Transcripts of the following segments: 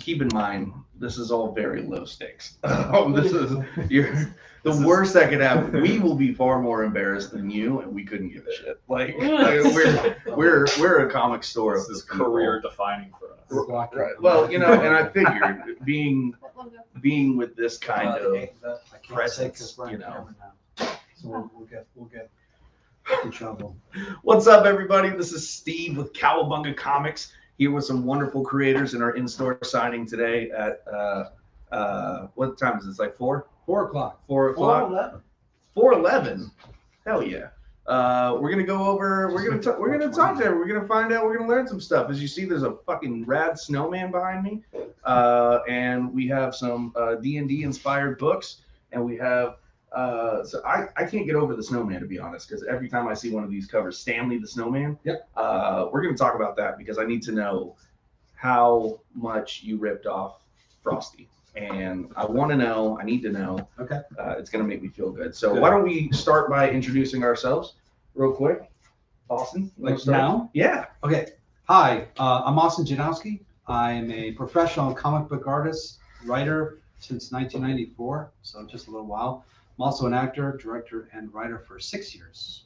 keep in mind, this is all very low stakes. This is the worst that could happen. We will be far more embarrassed than you, and we couldn't give a shit. Like we're a comic store. This is career defining for us. Right. Well, and I figured being with this kind of presence, So we'll get in trouble. What's up, everybody? This is Steve with Cowabunga Comics, here with some wonderful creators in our in-store signing today at what time is it? It's like 4 o'clock. 4 o'clock. 4:11. Hell yeah. We're gonna go over. We're gonna talk to them. We're gonna find out. We're gonna learn some stuff. As you see, there's a fucking rad snowman behind me, and we have some D&D inspired books, and we have. So I can't get over the snowman, to be honest, because every time I see one of these covers, Stanley the Snowman. Yep. We're gonna talk about that because I need to know how much you ripped off Frosty. And I need to know. Okay. It's going to make me feel good. So why don't we start by introducing ourselves real quick? Austin? Like now? Yeah. Okay. Hi, I'm Austin Janowski. I'm a professional comic book artist, writer since 1994, so just a little while. I'm also an actor, director, and writer for 6 years.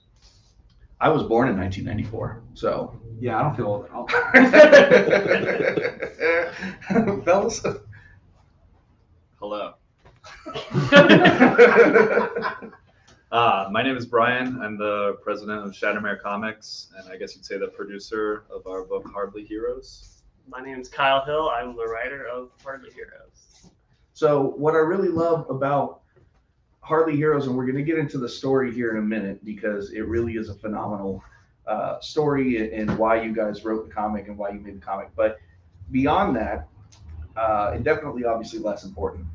I was born in 1994, so. Yeah, I don't feel old at all. Fellas? Hello. My name is Brian. I'm the president of Shatter Comics, and I guess you'd say the producer of our book Hardly Heroes. My name is Kyle Hill. I'm the writer of Hardly Heroes. So what I really love about Hardly Heroes, and we're going to get into the story here in a minute because it really is a phenomenal story and why you guys wrote the comic and why you made the comic. But beyond that, and definitely obviously less important,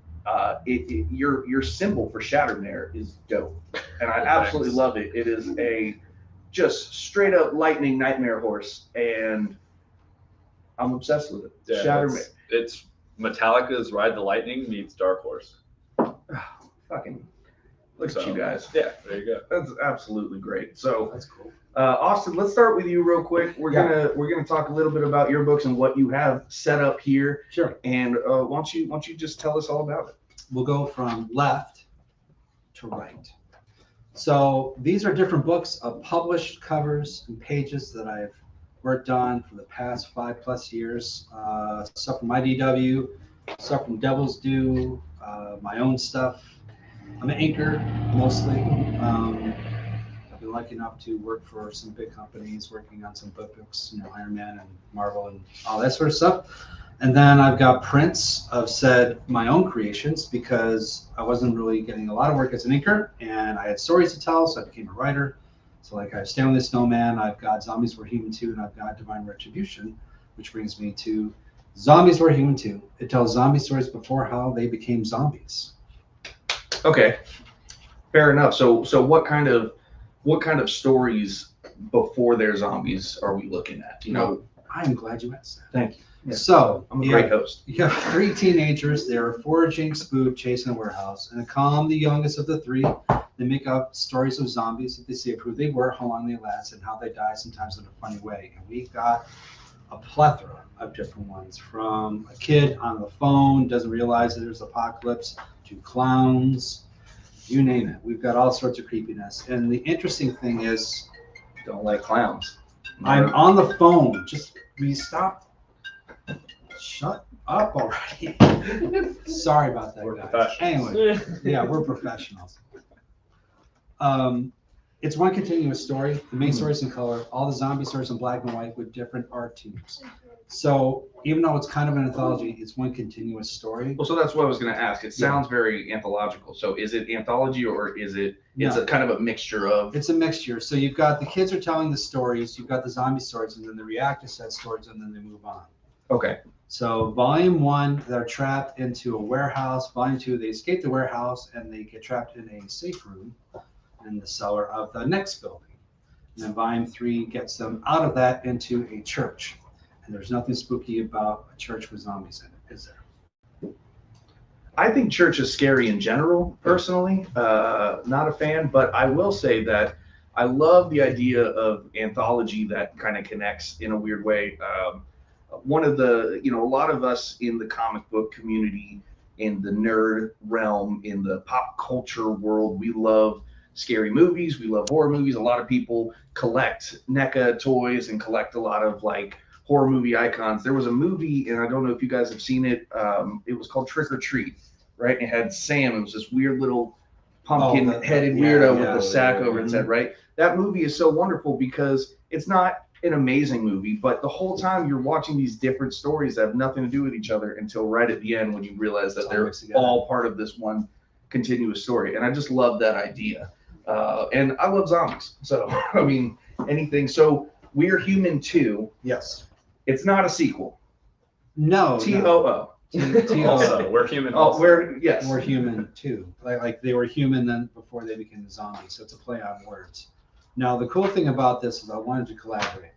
your symbol for Shatter is dope, and I absolutely love it. It is a just straight up lightning nightmare horse, and I'm obsessed with it. Yeah, Shatter. It's Metallica's Ride the Lightning meets Dark Horse. Fucking look at you guys. Yeah, there you go. That's absolutely great. So That's cool. Austin, let's start with you real quick. We're gonna talk a little bit about your books and what you have set up here. Sure. And why don't you just tell us all about it? We'll go from left to right. So these are different books of published covers and pages that I've worked on for the past 5+ years. Stuff from IDW, stuff from Devil's Due, my own stuff. I'm an inker mostly. I've been lucky enough to work for some big companies, working on some books, Iron Man and Marvel and all that sort of stuff. And then I've got prints of my own creations because I wasn't really getting a lot of work as an inker, and I had stories to tell, so I became a writer. So like I have Stanley the Snowman, I've got Zombies Were Human 2, and I've got Divine Retribution, which brings me to Zombies Were Human 2. It tells zombie stories before how they became zombies. Okay, fair enough. So what kind of stories before they're zombies are we looking at? I'm glad you asked that. Thank you. Yeah. So I'm a great host. You have 3 teenagers. They're foraging spook, chasing a warehouse, and to calm the youngest of the 3, they make up stories of zombies that they see of who they were, how long they last, and how they die, sometimes in a funny way. And we've got a plethora of different ones, from a kid on the phone doesn't realize that there's apocalypse, to clowns, you name it. We've got all sorts of creepiness. And the interesting thing is, Don't like clowns. I'm on the phone. Just will you stop? Shut up already. Sorry about that, We're guys. professionals. Anyway, yeah, we're professionals. It's one continuous story. The main story is in color. All the zombie stories in black and white with different art teams. So even though it's kind of an anthology, it's one continuous story. Well, so that's what I was going to ask. It sounds very anthological. So is it anthology or is it? It's a kind of a mixture of. It's a mixture. So you've got the kids are telling the stories. You've got the zombie stories, and then the reactor set stories, and then they move on. Okay. So volume 1, they're trapped into a warehouse. Volume 2, they escape the warehouse and they get trapped in a safe room in the cellar of the next building. And then volume 3 gets them out of that into a church. And there's nothing spooky about a church with zombies in it, is there? I think church is scary in general, personally. Not a fan, but I will say that I love the idea of anthology that kind of connects in a weird way. one of the, a lot of us in the comic book community, in the nerd realm, in the pop culture world, we love scary movies, we love horror movies. A lot of people collect NECA toys and collect a lot of like horror movie icons. There was a movie, and I don't know if you guys have seen it. It was called Trick or Treat, right? And it had Sam. It was this weird little pumpkin-headed weirdo with the sack over its head, right? That movie is so wonderful because it's not an amazing movie, but the whole time you're watching these different stories that have nothing to do with each other until right at the end when you realize that they're all part of this one continuous story. And I just love that idea. And I love zombies. So, I mean, anything. So, We're Human 2. Yes. It's not a sequel. No. TOO. Also, we're human. Oh, yes. We're human too. Like they were human then before they became zombies. So it's a play on words. Now the cool thing about this is I wanted to collaborate.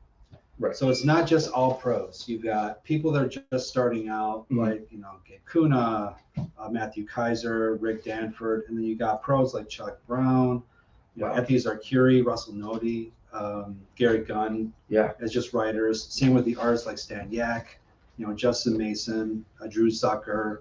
Right. So it's not just all pros. You've got people that are just starting out, like Gabe Kuna, Matthew Kaiser, Rick Danford, and then you got pros like Chuck Brown, Ethys Arcuri, Russell Nodi, Gary Gunn, as just writers. Same with the artists like Stan Yak, Justin Mason, Drew Zucker,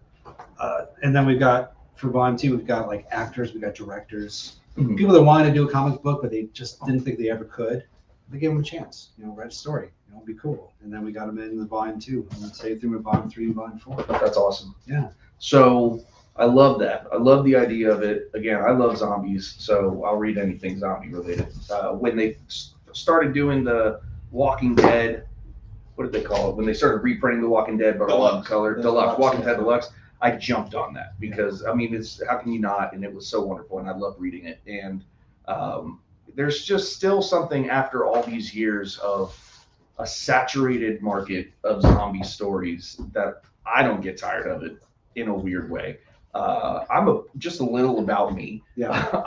and then we've got for Volume 2, we've got like actors, we've got directors, people that wanted to do a comic book but they just didn't think they ever could. They gave them a chance, write a story, it'd be cool. And then we got them in the Volume 2, and then stayed through with Volume 3 and Volume 4. That's awesome. Yeah. So I love that. I love the idea of it. Again, I love zombies, so I'll read anything zombie related. When they started doing the Walking Dead, what did they call it? When they started reprinting the Walking Dead, but a lot of color, Deluxe, Walking Dead Deluxe, I jumped on that because I mean, it's how can you not? And it was so wonderful, and I love reading it. And there's just still something after all these years of a saturated market of zombie stories that I don't get tired of it in a weird way. Just a little about me. Yeah.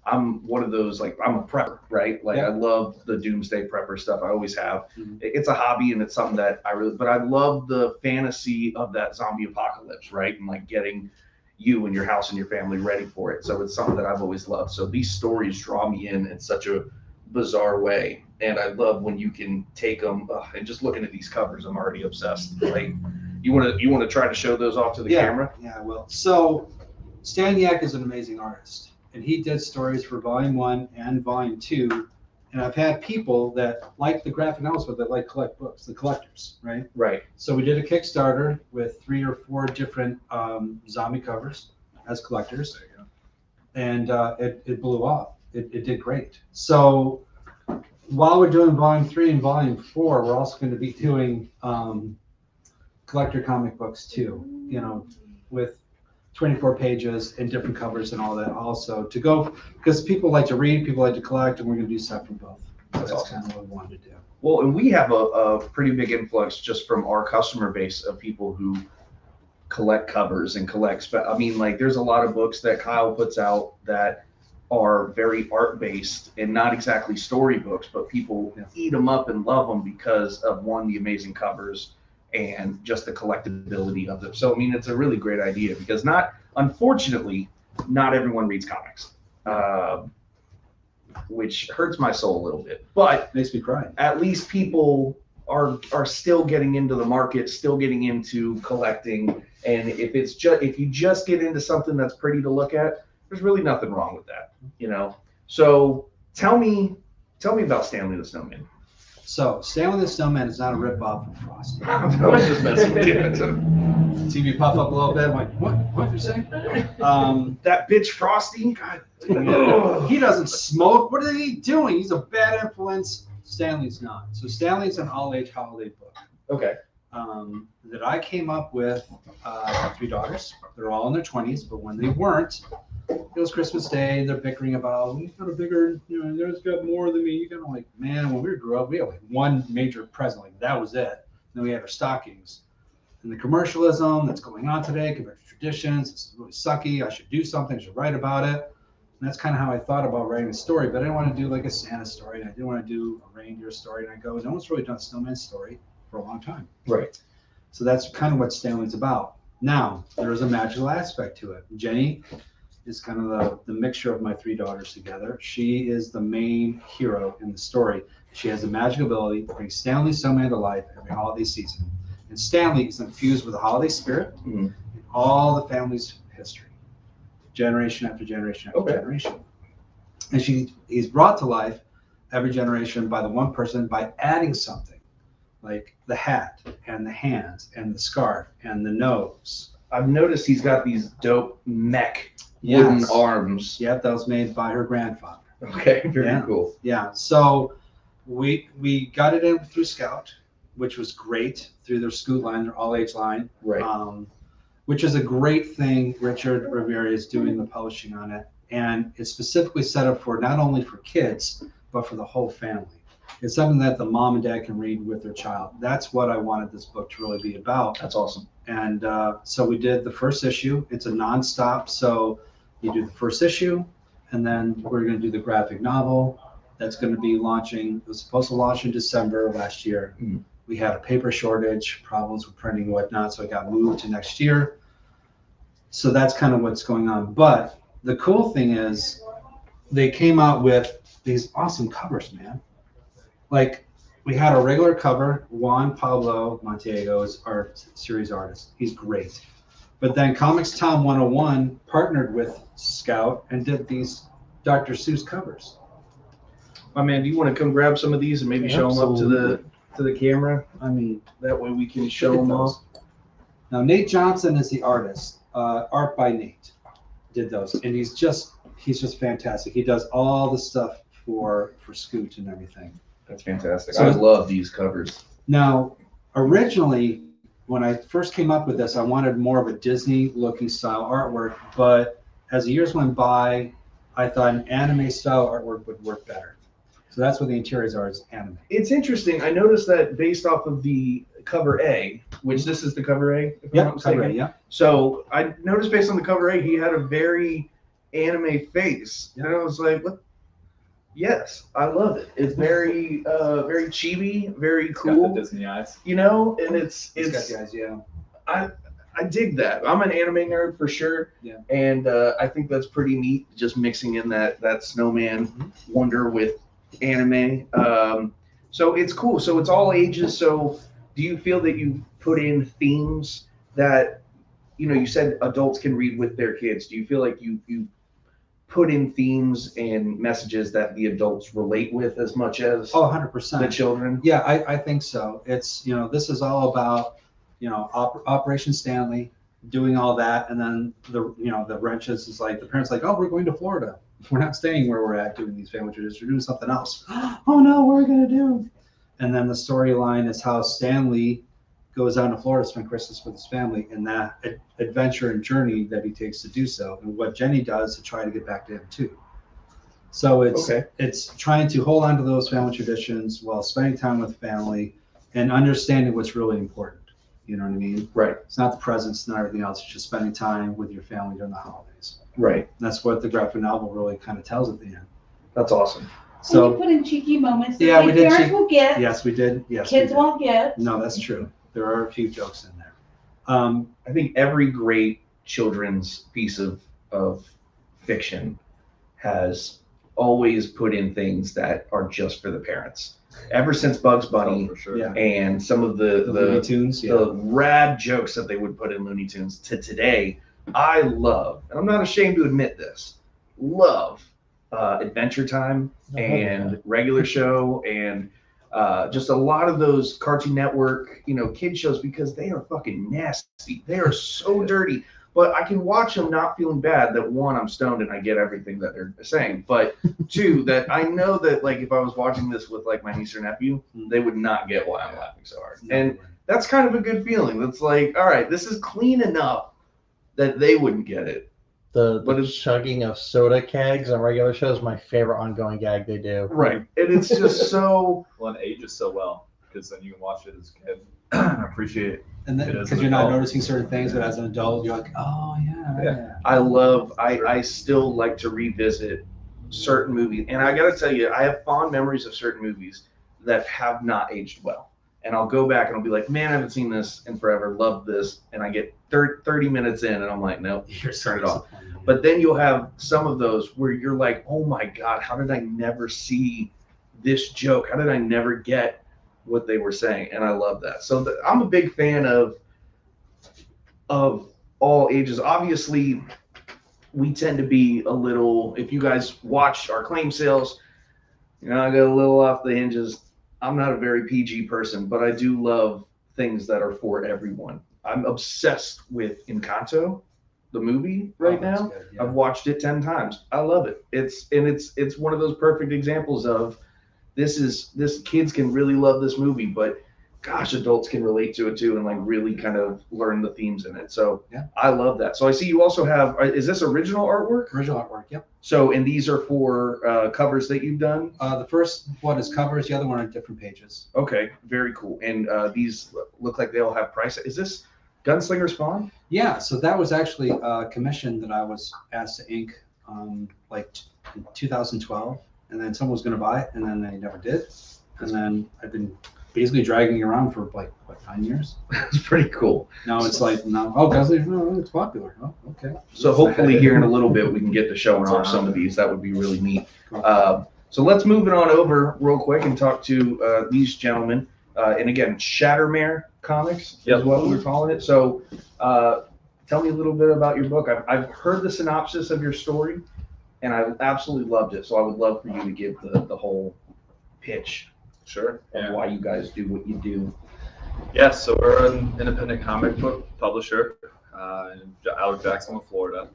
I'm one of those, like, I'm a prepper, right? Like, I love the doomsday prepper stuff. I always have. It's a hobby and it's something that but I love the fantasy of that zombie apocalypse, right? And like getting you and your house and your family ready for it. So it's something that I've always loved. So these stories draw me in such a bizarre way. And I love when you can take them, and just looking at these covers, I'm already obsessed. Like, you want to try to show those off to the camera? Yeah, I will. So Stan Yak is an amazing artist, and he did stories for Volume 1 and Volume 2. And I've had people that like the graphic novels, but that like collect books, the collectors, right? Right. So we did a Kickstarter with 3 or 4 different zombie covers as collectors. There you go. And it blew up. It did great. So while we're doing Volume 3 and Volume 4, we're also going to be doing collector comic books too, with 24 pages and different covers and all that also to go, because people like to read, people like to collect, and we're going to do stuff from both. So that's awesome. kind of what we wanted to do. Well, and we have a pretty big influx just from our customer base of people who collect covers and collect. I mean, like, there's a lot of books that Kyle puts out that are very art-based and not exactly storybooks, but people eat them up and love them because of, one, the amazing covers and just the collectability of them. So, I mean, it's a really great idea because unfortunately, not everyone reads comics, which hurts my soul a little bit, but makes me cry. At least people are still getting into the market, still getting into collecting. And if you just get into something that's pretty to look at, there's really nothing wrong with that, So tell me about Stanley the Snowman. So Stanley the Snowman is not a rip-off of Frosty. I was just messing with you. TV pop up a little bit. I'm like, what you saying? That bitch Frosty? God. He doesn't smoke. What is he doing? He's a bad influence. Stanley's not. So Stanley's an all-age holiday book. Okay. That I came up with. I have 3 daughters. They're all in their 20s, but when they weren't, it was Christmas Day. They're bickering about, you've got a bigger, there's got more than me. You got like, man, when we grew up, we had like one major present. Like, that was it. Then we had our stockings. And the commercialism that's going on today, compared to traditions, it's really sucky. I should do something. I should write about it. And that's kind of how I thought about writing a story. But I didn't want to do like a Santa story. And I didn't want to do a reindeer story. And I go, no one's really done a snowman story for a long time. Right. So that's kind of what Stanley's about. Now, there is a magical aspect to it. Jenny is kind of the mixture of my 3 daughters together. She is the main hero in the story. She has the magic ability to bring Stanley's snowman to life every holiday season. And Stanley is infused with the holiday spirit in all the family's history, generation after generation after generation. And he's brought to life every generation by the one person by adding something, like the hat and the hands and the scarf and the nose. I've noticed he's got these dope mech wooden arms. Yep, that was made by her grandfather. Okay, very cool. Yeah, so we got it in through Scout, which was great, through their Scoot line, their all age line. Right. Which is a great thing. Richard Rivera is doing the publishing on it. And it's specifically set up for not only for kids, but for the whole family. It's something that the mom and dad can read with their child. That's what I wanted this book to really be about. That's awesome. And so we did the first issue. It's a nonstop. So you do the first issue, and then we're going to do the graphic novel. That's going to be launching. It was supposed to launch in December of last year. We had a paper shortage, problems with printing and whatnot, so it got moved to next year. So that's kind of what's going on. But the cool thing is they came out with these awesome covers, man. Like, we had a regular cover. Juan Pablo Montiago is our series artist. He's great. But then Comics Town 101 partnered with Scout and did these Dr. Seuss covers. My man, do you want to come grab some of these and maybe show them up to the camera? I mean, that way we can show them off. Now, Nate Johnson is the artist. Art by Nate did those, and he's just fantastic. He does all the stuff for Scoot and everything. That's fantastic. So, I love these covers. Now, originally, when I first came up with this, I wanted more of a Disney-looking style artwork, but as the years went by, I thought an anime style artwork would work better. So that's what the interiors are, is anime. It's interesting. I noticed that based off of the cover A, which this is the cover A, if I'm not mistaken. Cover A, yeah. So I noticed based on the cover A, he had a very anime face. And I was like, what? Yes, I love it. It's very very chibi, very cool. Got the Disney eyes. You know, and it's got the eyes, yeah. I dig that. I'm an anime nerd for sure. Yeah. And I think that's pretty neat, just mixing in that snowman wonder with anime. So it's cool. So it's all ages. So do you feel that you've put in themes that, you said adults can read with their kids. Do you feel like you put in themes and messages that the adults relate with as much as 100%. the children? Yeah, I think so. It's, this is all about, Operation Stanley, doing all that. And then the wrenches is like, the parents like, oh, we're going to Florida. We're not staying where we're at doing these family traditions. We're doing something else. Oh no, what are we going to do? And then the storyline is how Stanley goes down to Florida to spend Christmas with his family, and that adventure and journey that he takes to do so, and what Jenny does to try to get back to him too. So it's trying to hold on to those family traditions while spending time with family and understanding what's really important. You know what I mean? Right. It's not the presents, not everything else. It's just spending time with your family during the holidays. Right. And that's what the graphic novel really kind of tells at the end. That's awesome. So you put in cheeky moments that yeah, we did. Parents will get. Yes, we did. Yes, kids won't get. No, that's true. There are a few jokes in there. I think every great children's piece of fiction has always put in things that are just for the parents. Ever since Bugs Bunny, for sure. Yeah. and some of the Looney Tunes, the rad jokes that they would put in Looney Tunes to today, I love, and I'm not ashamed to admit this, love Adventure Time and Regular Show and just a lot of those Cartoon Network, kid shows, because they are fucking nasty. They are so dirty. But I can watch them not feeling bad that, one, I'm stoned and I get everything that they're saying. But two, that I know that, like, if I was watching this with, like, my niece or nephew, they would not get why I'm laughing so hard. And that's kind of a good feeling. That's like, all right, this is clean enough that they wouldn't get it. The chugging of soda kegs on regular shows is my favorite ongoing gag they do. Right. And it's just so... Well, it ages so well, because then you can watch it as a kid and appreciate it. And then because you're not noticing certain things, but as an adult, you're like, oh yeah. I still like to revisit certain movies, and I gotta tell you, I have fond memories of certain movies that have not aged well. And I'll go back and I'll be like, man, I haven't seen this in forever, love this, and I get 30 minutes in and I'm like, no, turn it off. But then you'll have some of those where you're like, oh my God, how did I never see this joke? How did I never get what they were saying? And I love that. So I'm a big fan of all ages. Obviously, we tend to be a little, if you guys watch our claim sales, I get a little off the hinges. I'm not a very PG person, but I do love things that are for everyone. I'm obsessed with Encanto, the movie right now. Good, yeah. I've watched it 10 times. I love it. It's one of those perfect examples of this kids can really love this movie, but gosh, adults can relate to it too and like really kind of learn the themes in it. So yeah. I love that. So I see you also have, is this original artwork? Original artwork, yep. So, and these are for covers that you've done? The first one is covers, the other one are different pages. Okay, very cool. And these look like they all have price. Is this Gunslinger Spawn? Yeah, so that was actually a commission that I was asked to ink like in 2012, and then someone was going to buy it, and then they never did. And then I've been basically dragging it around for like, what, 9 years? That's pretty cool. Now it's like, Gunslinger, no, it's popular. Oh, okay. So hopefully here in a little bit we can get to showing off some of these. That would be really neat. So let's move it on over real quick and talk to these gentlemen. And again, Shatter Comics is what we're calling it. So tell me a little bit about your book. I've heard the synopsis of your story, and I absolutely loved it. So I would love for you to give the whole pitch Sure. of why you guys do what you do. Yeah, so we're an independent comic book publisher out of Jacksonville, Florida.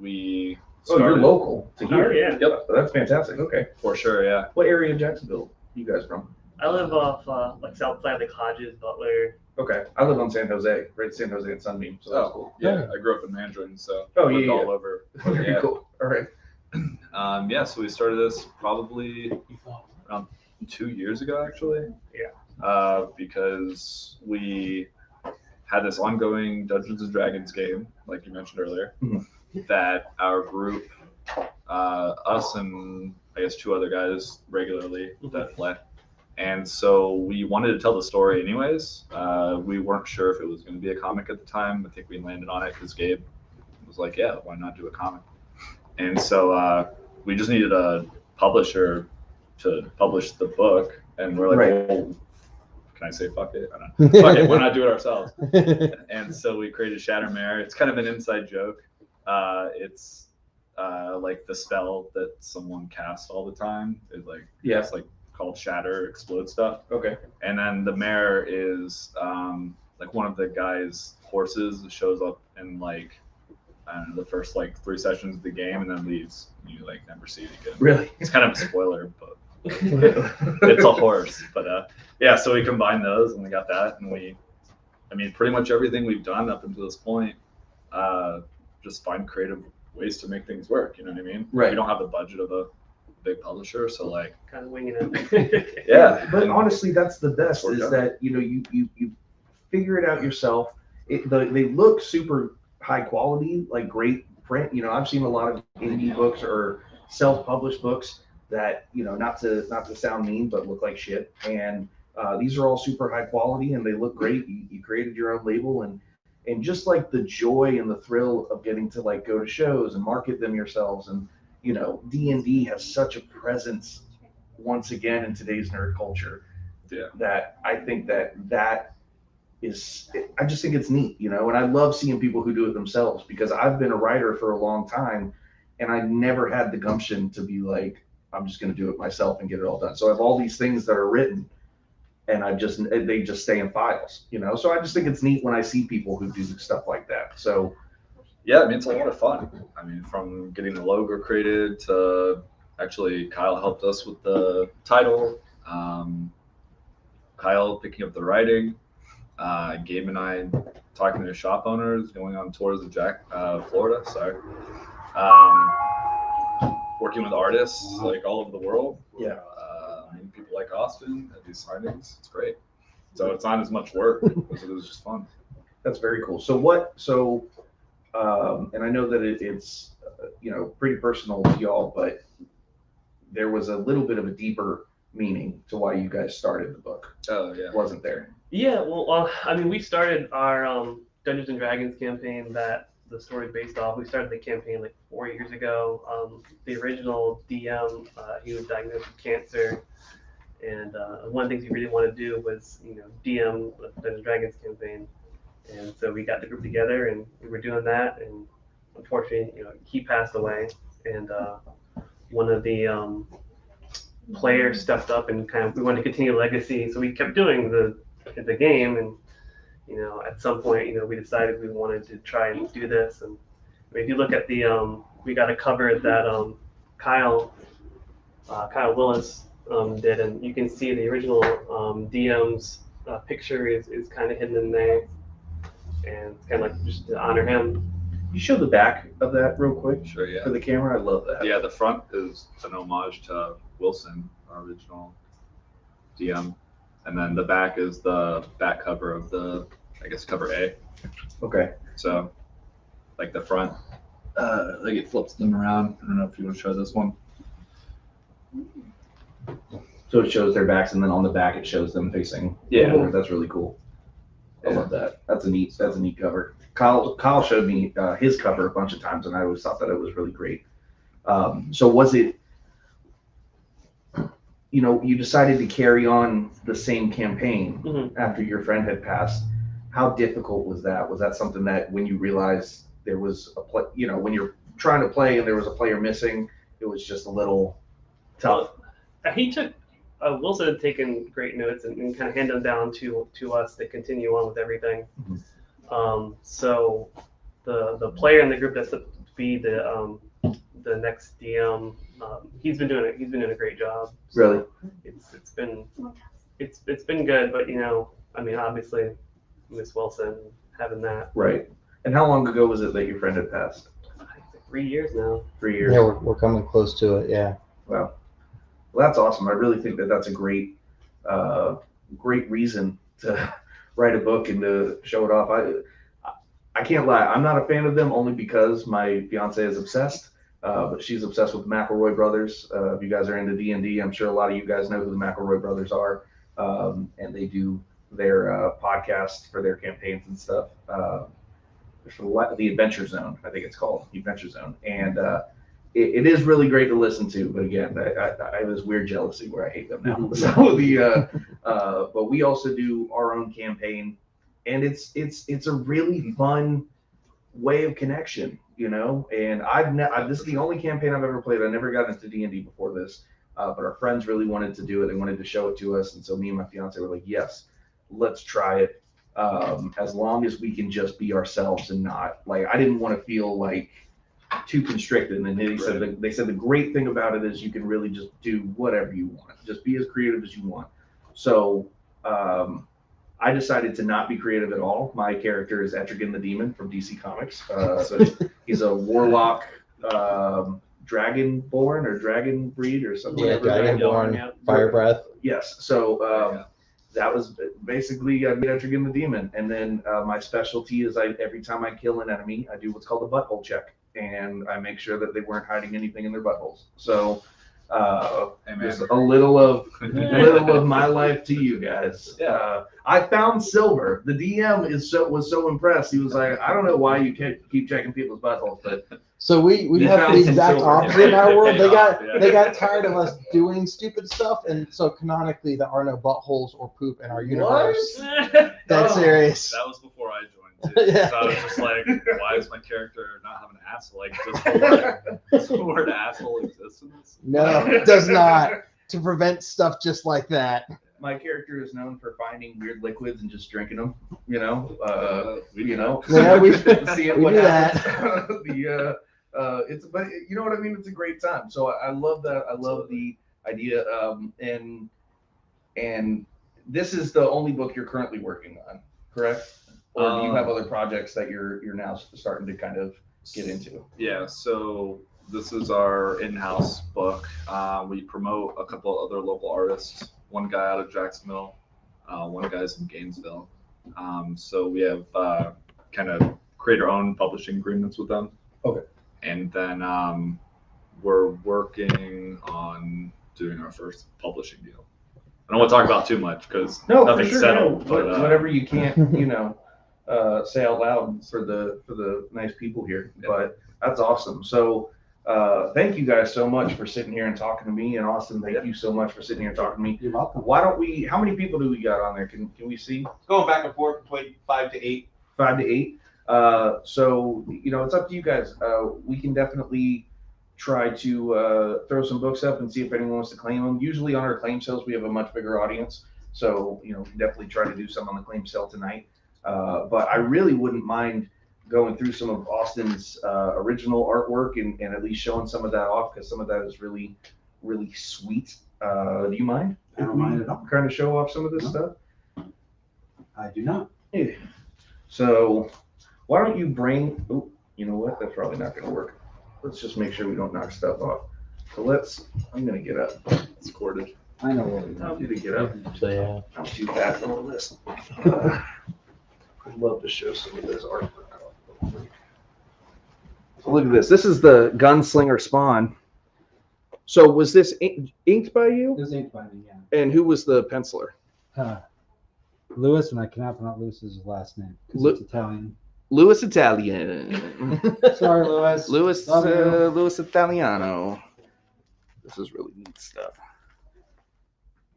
We started, you're local to here. Oh, yeah. Yep, that's fantastic. Okay. for sure, yeah. What area of Jacksonville you guys from? I live off like South Side, like Hodges, Butler. Okay, I live on San Jose, right? San Jose and Sunbeam, so that's cool. Yeah, I grew up in Mandarin, so Yeah. all over. Very cool. All right. Yeah, so we started this probably around 2 years ago, actually. Yeah. Because we had this ongoing Dungeons and Dragons game, like you mentioned earlier, that our group, us and I guess 2 other guys regularly that play. And so we wanted to tell the story anyways. We weren't sure if it was going to be a comic at the time. I think we landed on it because Gabe was like, yeah, why not do a comic? And so we just needed a publisher to publish the book. And we're like, well, can I say fuck it? I don't know. Fuck it, why not do it ourselves? And so we created Shatter. It's kind of an inside joke. It's like the spell that someone casts all the time. It's like called Shatter, explode stuff. Okay. And then the mare is like one of the guy's horses that shows up in like, I don't know, the first like 3 sessions of the game and then leaves. You like never see it again. Really? It's kind of a spoiler, but it's a horse. But yeah, so we combined those and we got that, and pretty much everything we've done up until this point, just find creative ways to make things work. You know what I mean? Right. We don't have the budget of a big publisher, so like Kind of winging it. yeah. But honestly, that's the best, Worked is out. that you figure it out yourself. They look super high quality, like great print. I've seen a lot of indie books or self-published books that, not to sound mean, but look like shit. And these are all super high quality and they look great. You created your own label, and just like the joy and the thrill of getting to like go to shows and market them yourselves. And D&D has such a presence once again in today's nerd culture. Yeah. That I think that is, I just think it's neat, and I love seeing people who do it themselves, because I've been a writer for a long time and I never had the gumption to be like, I'm just going to do it myself and get it all done. So I have all these things that are written and they just stay in files, so I just think it's neat when I see people who do stuff like that. So yeah, it's a lot of fun. From getting the logo created to actually Kyle helped us with the title. Kyle picking up the writing. Gabe and I talking to shop owners, going on tours of Florida. Sorry. Working with artists like all over the world. Yeah. People like Austin at these signings. It's great. So it's not as much work as it was just fun. that's very cool. And I know that it's pretty personal to y'all, but there was a little bit of a deeper meaning to why you guys started the book. Oh yeah. Wasn't there? Yeah, well, we started our Dungeons and Dragons campaign that the story based off. We started the campaign like 4 years ago. The original DM, he was diagnosed with cancer, and one of the things we really wanted to do was, DM the Dungeons and Dragons campaign. And so we got the group together, and we were doing that. And unfortunately, he passed away, and one of the players stepped up and we wanted to continue the legacy, so we kept doing the game. And at some point, we decided we wanted to try and do this. And if you look at we got a cover that Kyle Willis did, and you can see the original DM's picture is kind of hidden in there, and it's kind of like just to honor him. You show the back of that real quick Sure, yeah. for the camera. I love that. Yeah, the front is an homage to Wilson, our original DM, and then the back is the back cover of cover A. Okay. So, like the front, like it flips them around. I don't know if you want to show this one. So it shows their backs, and then on the back it shows them facing. Yeah. forward. That's really cool. I love that. That's a neat cover. Kyle showed me his cover a bunch of times, and I always thought that it was really great. So was it, you decided to carry on the same campaign after your friend had passed. How difficult was that? Was that something that when you realized there was when you're trying to play and there was a player missing, it was just a little tough? He took Wilson had taken great notes and kind of handed them down to us to continue on with everything. So the player in the group that's to be the next DM, he's been doing a great job. So Really? It's been good, but obviously Miss Wilson having that. Right. And how long ago was it that your friend had passed? I think 3 years now. 3 years. Yeah, we're coming close to it. Yeah. Wow. Well, that's awesome. I really think that that's a great reason to write a book and to show it off. I can't lie. I'm not a fan of them only because my fiance is obsessed. But she's obsessed with the McElroy brothers. If you guys are into D&D, I'm sure a lot of you guys know who the McElroy brothers are. And they do their podcast for their campaigns and stuff. The Adventure Zone, I think it's called, Adventure Zone. And it is really great to listen to. But again, I have this weird jealousy where I hate them now. So but we also do our own campaign, and it's a really fun way of connection, and this is the only campaign I've ever played. I never got into D&D before this, but our friends really wanted to do it. They wanted to show it to us, and so me and my fiance were like, yes, let's try it, as long as we can just be ourselves and not, like, I didn't want to feel like too constricted. And they said the great thing about it is you can really just do whatever you want, just be as creative as you want. So I decided to not be creative at all. My character is Etrigan the Demon from DC Comics. So he's a warlock, dragonborn or dragon breed or something. Yeah, dragonborn, fire breath. Yes. So that was basically I made Etrigan the Demon. And then my specialty is every time I kill an enemy, I do what's called a butthole check. And I make sure that they weren't hiding anything in their buttholes. So just a little of my life to you guys. I found silver. The DM was so impressed. He was like, I don't know why you keep checking people's buttholes, but so we have the exact opposite in our world. They got tired of us doing stupid stuff, and so canonically there are no buttholes or poop in our universe. That's serious. That was before I joined too. Yeah. So I was just like, why is my character not having an asshole? Like, does the word asshole exist in this? No, it does not. To prevent stuff just like that. my character is known for finding weird liquids and just drinking them. Yeah, we see it. we What do happens? But you know what I mean. It's a great time. So I love that. I love the idea. And this is the only book you're currently working on, correct? Or do you have other projects that you're now starting to kind of get into? Yeah. So this is our in-house book. We promote a couple other local artists. One guy out of Jacksonville, one guy's in Gainesville. So we have kind of create our own publishing agreements with them. Okay. And then we're working on doing our first publishing deal. I don't want to talk about too much because nothing's settled. But whatever you can't, say out loud for the nice people here. But that's awesome. So thank you guys so much for sitting here and talking to me. And Austin, thank you so much for sitting here and talking to me. You're welcome. Why don't we? How many people do we got on there? Can we see? It's going back and forth between 5 to 8. 5 to 8. So it's up to you guys. We can definitely try to throw some books up and see if anyone wants to claim them. Usually on our claim sales, we have a much bigger audience. So, we can definitely try to do some on the claim sale tonight. But I really wouldn't mind going through some of Austin's original artwork and at least showing some of that off, because some of that is really, really sweet. Do you mind? I don't mind at all. Kind of show off some of this stuff? I do not. Yeah. So why don't you bring, oh, you know what? That's probably not going to work. Let's just make sure we don't knock stuff off. So I'm going to get up. It's corded. I know what we I'll want. do to get up. So yeah. I'm too fat for all this. I'd love to show some of this artwork. So look at this. This is the Gunslinger Spawn. So was this inked by you? It was inked by me, yeah. And who was the penciler? Lewis, and I cannot pronounce Lewis's last name because it's Italian. Louis Italian. Sorry, Lewis. Louis Love you. Louis Italiano. This is really neat stuff.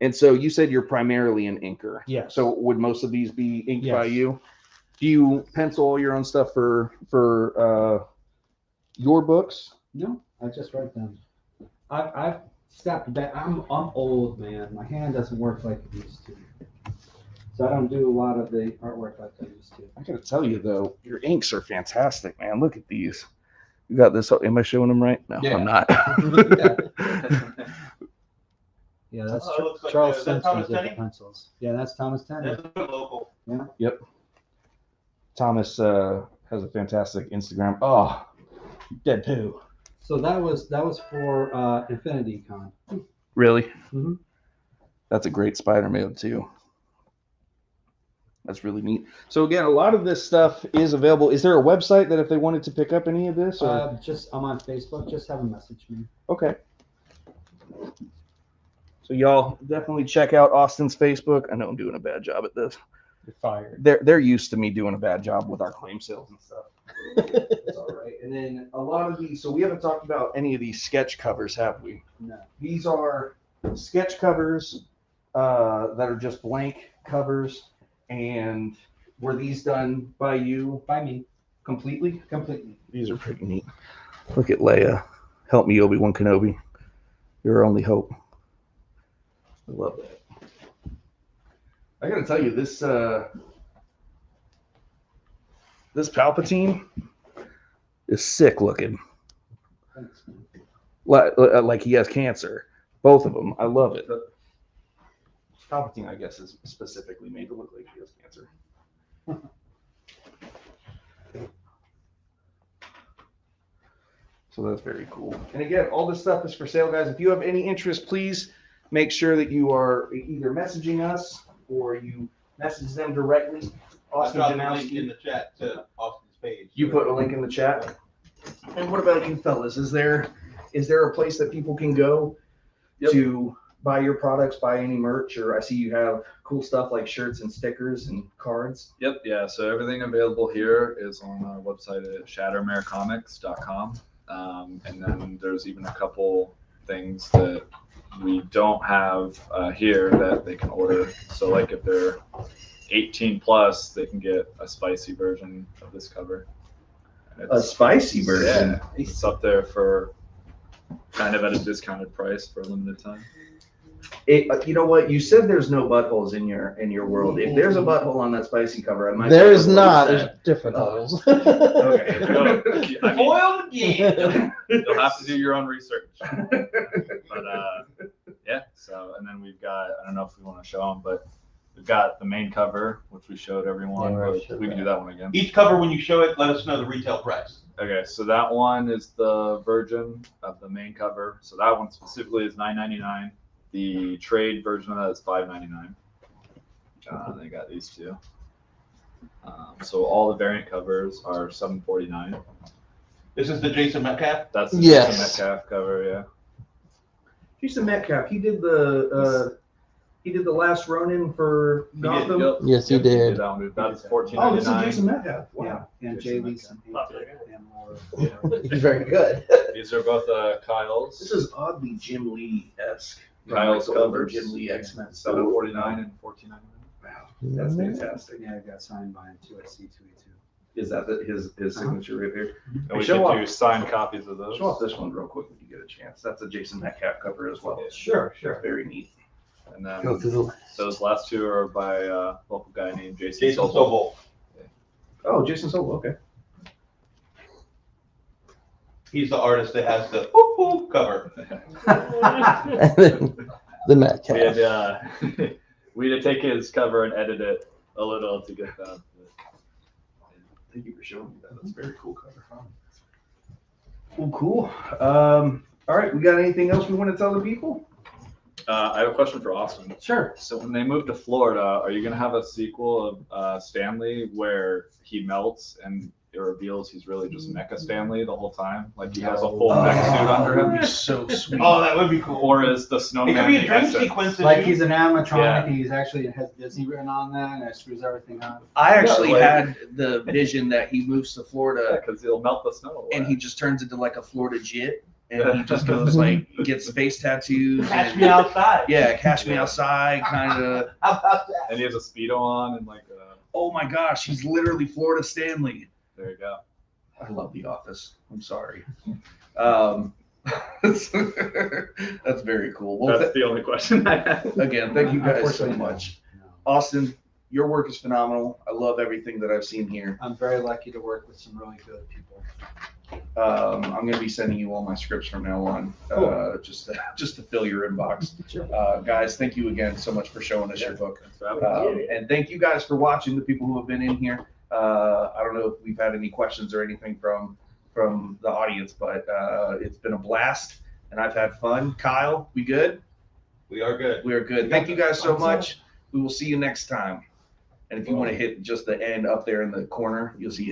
And so you said you're primarily an inker. Yes. So would most of these be inked by Yes. you? Do you pencil all your own stuff for your books? No, I just write them. I've stepped back. I'm old, man. My hand doesn't work like it used to. So I don't do a lot of the artwork like I used to. I gotta tell you though, your inks are fantastic, man. Look at these. You got this. Am I showing them right? No, Yeah. I'm not. Yeah, that's Oh, it looks like Charles that. Is that Thomas Simpson's with the Tenny? pencils. Yeah, that's Thomas Tenny. That's a local. Thomas has a fantastic Instagram. Oh, dead poo. So that was for Infinity Con. Really? Mhm. That's a great spider mail too. That's really neat. So again, a lot of this stuff is available. Is there a website that if they wanted to pick up any of this? Or? I'm on Facebook. Just have a message me. Okay. So y'all definitely check out Austin's Facebook. I know I'm doing a bad job at this. You're fired. They're used to me doing a bad job with our claim sales and stuff. It's all right. And then a lot of these. So we haven't talked about any of these sketch covers, have we? No. These are sketch covers that are just blank covers. And were these done by you? By me. Completely? Completely. These are pretty neat. Look at Leia. Help me, Obi-Wan Kenobi. You're our only hope. I love that. I gotta tell you, this Palpatine is sick looking. Thanks, man. Like he has cancer. Both of them. I love it. Palpatine, I guess, is specifically made to look like he has cancer. So that's very cool. And again, all this stuff is for sale, guys. If you have any interest, please make sure that you are either messaging us or you message them directly. I Austin dropped a link in Janowski. the chat to Austin's page. You put a link in the chat. And what about you fellas? Is there a place that people can go to buy your products, buy any merch? Or I see you have cool stuff like shirts and stickers and cards. Yep, yeah. So everything available here is on our website at shattermarecomics.com. And then there's even a couple things that we don't have here that they can order. So like if they're 18 plus, they can get a spicy version of this cover. And A spicy version. Yeah, it's up there for kind of at a discounted price for a limited time. You know what? You said there's no buttholes in your world. If there's a butthole on that spicy cover, I might. There is not. There's There's different holes. Okay. I mean, Foiled again. you'll have to do your own research. But yeah, so, and then we've got, I don't know if we want to show them, but we've got the main cover, which we showed everyone. Yeah, we already but showed we can do that one again. Each cover, when you show it, let us know the retail price. Okay, so that one is the version of the main cover. So that one specifically is $9.99. The trade version of that is $5.99. They got these two. So all the variant covers are $7.49. This is the Jason Metcalf. That's the Yes. Jason Metcalf cover, yeah. Jason Metcalf. He did the He did the last Ronin for Gotham. Yep. Yes, he Yep, did. that one. That's Oh, this is $14.99. Jason Metcalf. Wow. Yeah, and Jay Leeson. And more. He's very good. These are both Kyle's. This is oddly Jim Lee-esque. Kyle's Like older covers. Jim Lee X-Men. $7.49 and $14.99. Wow, that's fantastic. Yeah, I got signed by him too at C2E2. Is that his signature right there? And we Show can off. do signed copies of those. Show off this one real quick when you get a chance. That's a Jason Metcalf cover as well. Sure. Very neat. And then Go through the list. those last two are by a local guy named Jason Jason Sobel. Sobel. Oh, Jason Sobel. Okay. He's the artist that has the whoop cover. And then the Matt We had, Cat. we had to take his cover and edit it a little to get that. Thank you for showing me that. That's a very cool cover. Well, cool. All right, we got anything else we want to tell the people? I have a question for Austin. Sure. So when they move to Florida, are you gonna have a sequel of Stanley where he melts and it reveals he's really just Mecha Stanley the whole time? Like he has a full mech suit under him? That'd be so sweet. Oh, that would be cool. Or is the It snowman could be a the dream essence? sequence. Like he's an animatronic Yeah. and he's actually has Disney written on that and it screws everything up. I actually Yeah, like- had the vision that he moves to Florida Because he'll melt the snow away. and he just turns into like a Florida jit, and he just goes like gets face tattoos. Catch and- me outside. Yeah, catch me outside, kind of. How about that? And he has a Speedo on and like, Oh my gosh, he's literally Florida Stanley. there you go. I love The Office. I'm sorry. That's very cool. Well, That's the only question I have. again, thank you guys so Unfortunately, much. no. Austin, your work is phenomenal. I love everything that I've seen here. I'm very lucky to work with some really good people. I'm going to be sending you all my scripts from now on, just to fill your inbox. Sure. Guys, thank you again so much for showing us your book. Thanks for having me. And thank you guys for watching, the people who have been in here. I don't know if we've had any questions or anything from the audience, but it's been a blast and I've had fun. Kyle, we good? We are good. We are good. Thank you guys so much. We will see you next time. And if you want to hit just the end up there in the corner, you'll see it.